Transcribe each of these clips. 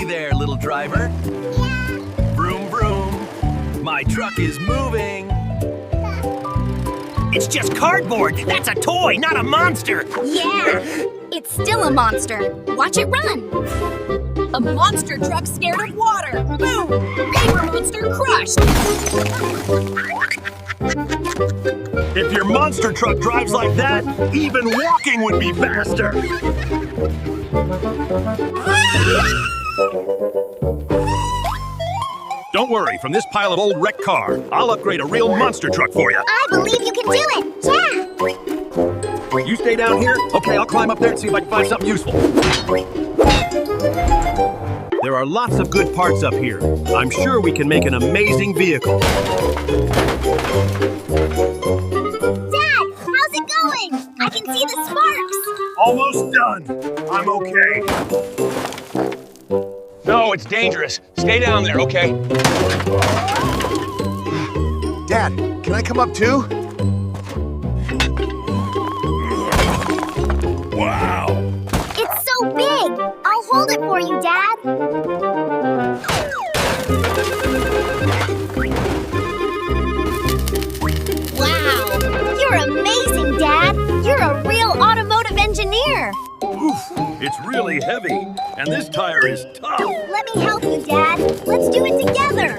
Hey there, little driver. Yeah. Vroom, vroom. My truck is moving. It's just cardboard. That's a toy, not a monster. Yeah. It's still a monster. Watch it run. A monster truck scared of water. Boom! Paper monster crushed. If your monster truck drives like that, even walking would be faster. Don't worry, from this pile of old wrecked car, I'll upgrade a real monster truck for you. I believe you can do it. Yeah. You stay down here? Okay, I'll climb up there and see if I can find something useful. There are lots of good parts up here. I'm sure we can make an amazing vehicle. Dad, how's it going? I can see the sparks. Almost done. I'm okay. No, it's dangerous. Stay down there, okay? Dad, can I come up too? Wow. It's so big. I'll hold it for you, Dad. Wow. You're amazing, Dad. You're a real automotive engineer. Oof, it's really heavy, and this tire is tough. Let me help you, Dad. Let's do it together.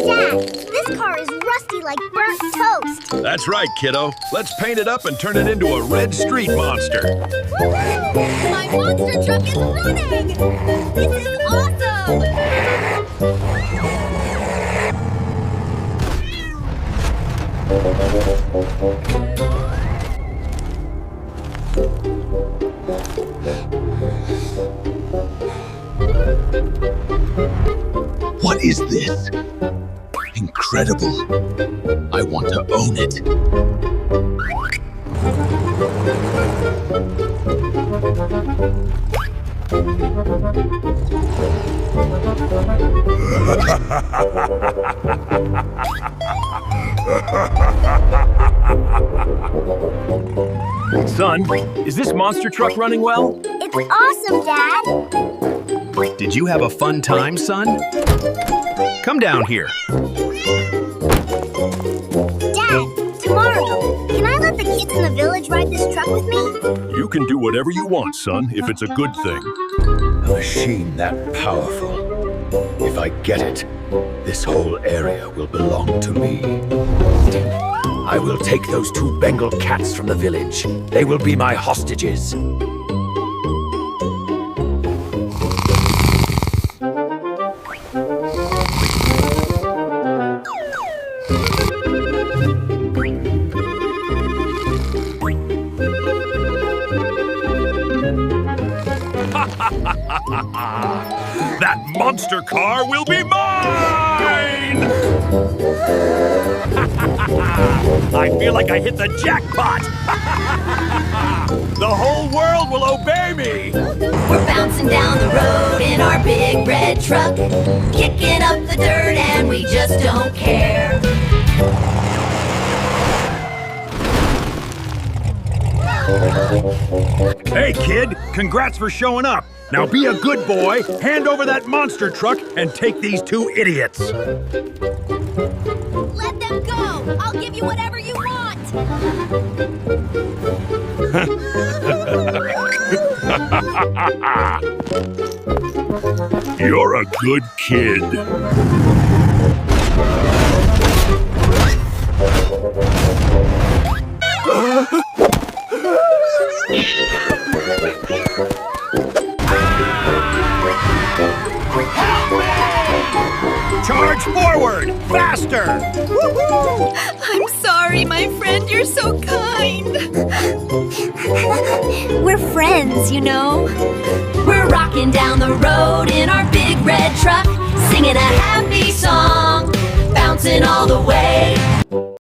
Dad, this car is rusty like burnt toast. That's right, kiddo. Let's paint it up and turn it into a red street monster. My monster truck is running. This is awesome. What is this? Incredible. I want to own it. Son, is this monster truck running well? It's awesome, Dad. Did you have a fun time, son? Come down here. Dad, tomorrow, can I let the kids in the village ride this truck with me? You can do whatever you want, son, if it's a good thing. A machine that powerful. If I get it, this whole area will belong to me. I will take those two Bengal cats from the village. They will be my hostages. That monster car will be mine! I feel like I hit the jackpot! The whole world will obey me! We're bouncing down the road in our big red truck, kicking up the dirt and we just don't care. Hey, kid, congrats for showing up. Now be a good boy, hand over that monster truck, and take these two idiots. Let them go. I'll give you whatever you want. You're a good kid. Charge forward! Faster! Woo-hoo! I'm sorry, my friend. You're so kind. We're friends, you know. We're rocking down the road in our big red truck, singing a happy song, bouncing all the way.